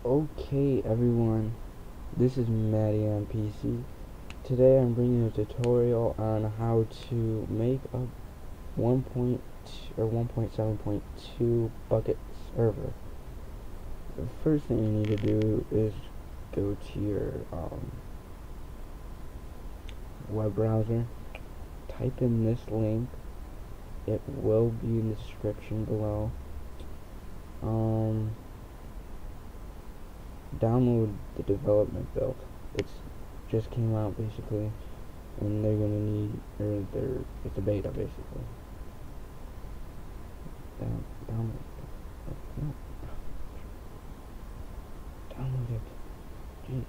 Okay everyone, this is Maddie on PC. Today I'm bringing a tutorial on how to make a 1.2 or 1.7.2 bucket server. The first thing you need to do is go to your web browser, type in this link. It will be in the description below. Download the development build. It's just came out basically, and they're gonna need, it's a beta basically. Download it. Jeez.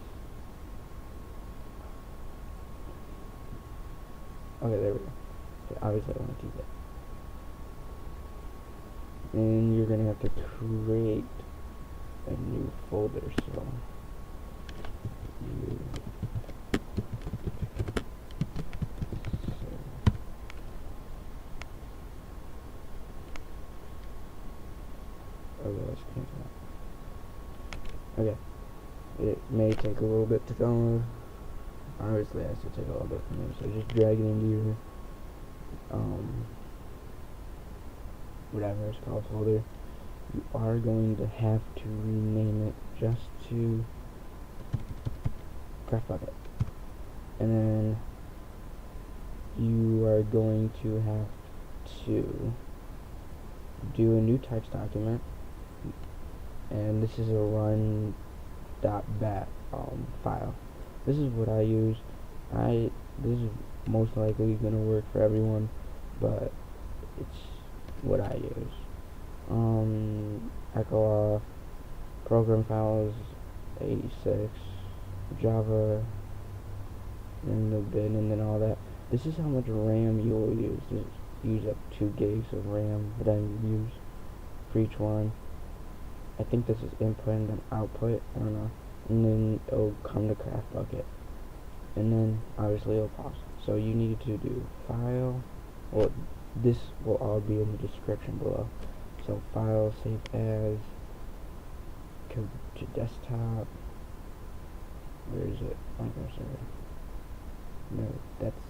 Okay, there we go. Okay, obviously I want to keep it. And you're gonna have to create a new folder, so let's cancel that. Okay, it may take a little bit to download. Obviously it has to take a little bit for me, so just drag it into your whatever it's called folder. You are going to have to rename it just to craftbukkit, and then you are going to have to do a new text document, and this is a Run.bat file. This is what I use. This is most likely gonna work for everyone, but it's what I use. Echo off, program files, 86, Java, in the bin, and then all that. This is how much RAM you will use. Just use up 2 gigs of RAM that I use for each one. I think this is input and then output, I don't know. And then it'll come to craftbukkit. And then obviously it'll pause. So you need to do file, well, this will all be in the description below. So file, save as, go to desktop. Where is it? MineCraft server. No, that's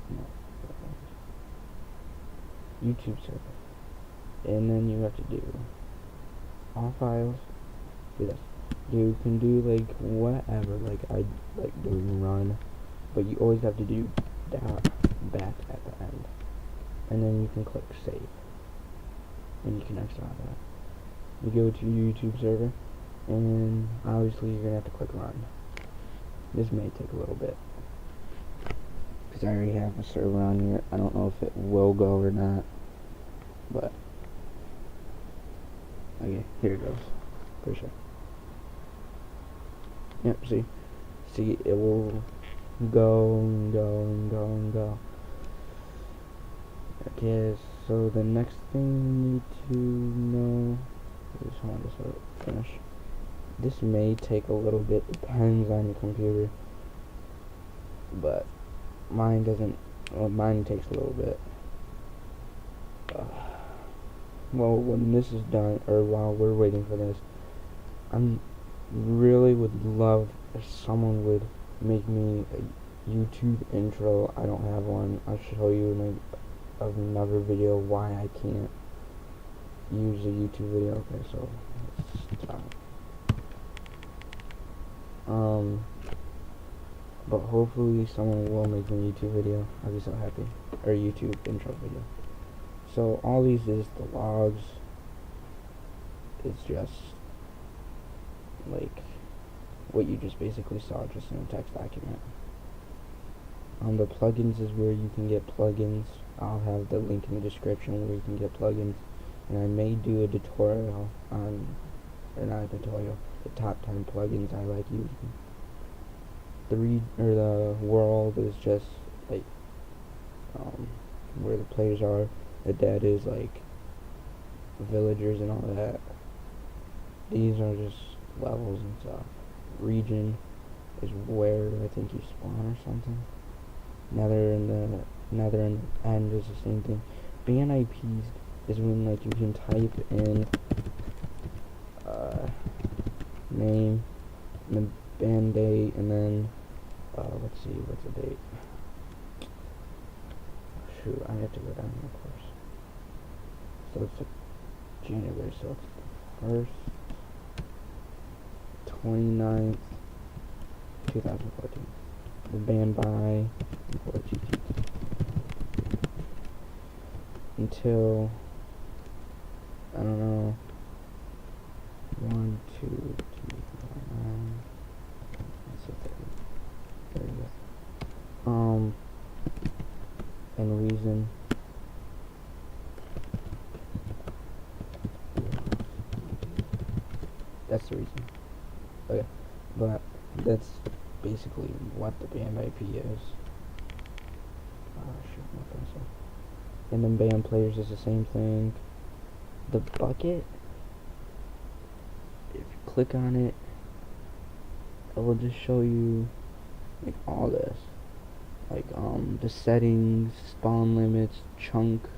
no. YouTube server. And then you have to do all files. Do this. You can do like whatever, like I like doing run, but you always have to do .bat at the end. And then you can click save, and you can exit out that. You go to your YouTube server, and obviously you're gonna have to click run. This may take a little bit, because I already have a server on here. I don't know if it will go or not, but okay, here it goes, for sure. Yep, see, it will go and go and go and go. Okay, so the next thing you need to know is, hold on, just let it finish. This may take a little bit, depends on your computer, but mine doesn't, well, mine takes a little bit. Well, when this is done, or while we're waiting for this, really would love if someone would make me a YouTube intro. I don't have one. I'll show you in another video why I can't use a YouTube video. Okay, so let's stop. But hopefully someone will make me a YouTube video. I'll be so happy. Or YouTube intro video. So all these is the logs. It's just like what you just basically saw, just in a text document. The plugins is where you can get plugins. I'll have the link in the description where you can get plugins, and I may do a tutorial on, or not a tutorial, the top 10 plugins I like using. The world is just like where the players are. The dead is like villagers and all that. These are just levels and stuff. Region is where I think you spawn or something. Nether and the end is the same thing. Ban IPs is when like you can type in name, and then ban date, and then let's see, what's the date? Shoot, I have to go down here, of course. So it's January, so it's the 1st, 29th, 2014. The ban by until, I don't know, 1, 2, 3, 4, 9, that's it, there you go. And reason, that's the reason. Okay, but that's basically what the banned IP is. Oh shoot, my pencil. And then banned players is the same thing. The bucket, if you click on it, it will just show you like all this, like the settings, spawn limits, chunks,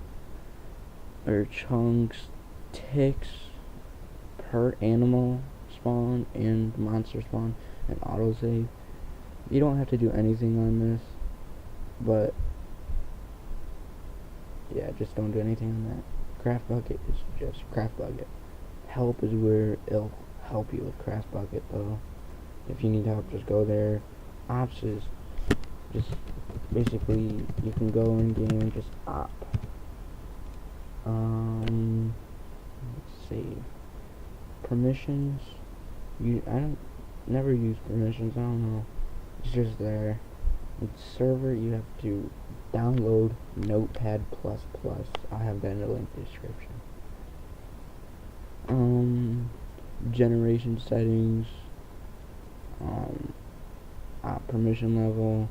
ticks per animal spawn and monster spawn, and autosave. You don't have to do anything on this, but yeah, just don't do anything on that. Craftbukkit is just Craftbukkit. Help is where it'll help you with Craftbukkit though. If you need help, just go there. Ops is just basically you can go in game and just op. Let's see. Permissions. I never use permissions. I don't know. It's just there. With server, you have to download Notepad++. I'll have that in the link description. Generation settings. Permission level.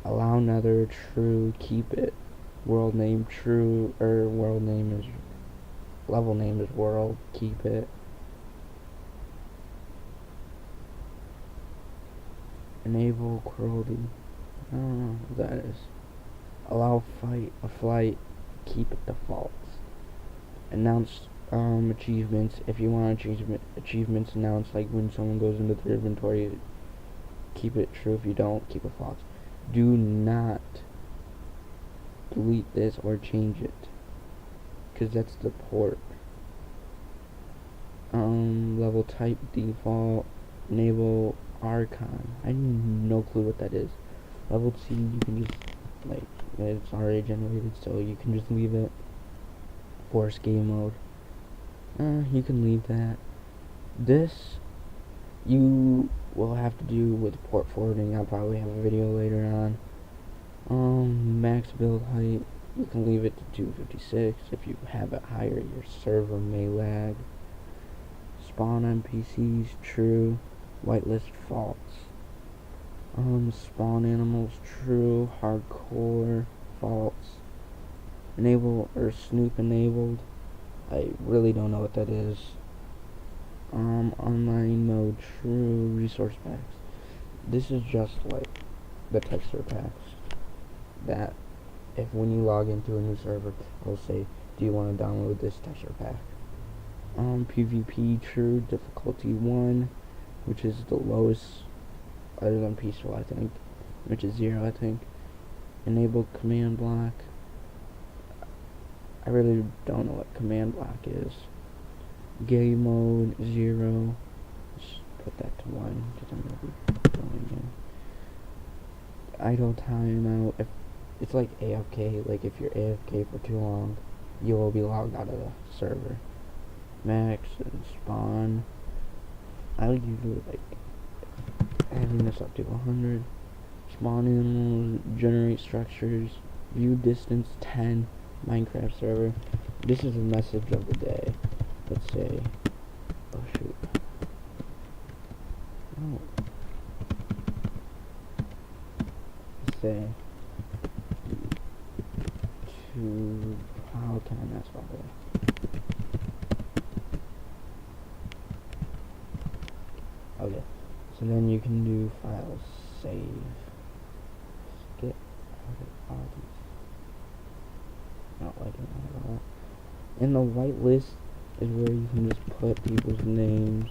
Allow nether, true, keep it. World name, true, world name is, level name is world, keep it. Enable cruelty. I don't know what that is. Allow a flight, keep it defaults. Announce achievements. If you want achievements announced, like when someone goes into their inventory, keep it true. If you don't, keep it false. Do not delete this or change it, because that's the port. Level type default. Enable Archon. I have no clue what that is. Level C, you can just, like, it's already generated, so you can just leave it. Force game mode. You can leave that. This, you will have to do with port forwarding. I'll probably have a video later on. Max build height, you can leave it to 256. If you have it higher, your server may lag. Spawn NPCs, true. Whitelist, false. Spawn animals, true. Hardcore, false. Enable or snoop enabled. I really don't know what that is. Online mode, true. Resource packs. This is just like the texture packs that if when you log into a new server, it'll say, do you want to download this texture pack? PvP, true. Difficulty 1, which is the lowest other than peaceful, I think, which is 0, I think. Enable command block. I really don't know what command block is. Game mode 0. Just put that to 1 because I'm gonna be going in. Idle timeout. If it's like AFK, like if you're AFK for too long, you will be logged out of the server. Max and spawn. I would usually like having this up to 100. Spawn animals, generate structures, view distance 10, MineCraft server. This is a message of the day. Let's say, oh shoot. Oh. Let's say, how can I mess up there? Okay, so then you can do file save. Get all these. Not liking that at all. And the whitelist is where you can just put people's names.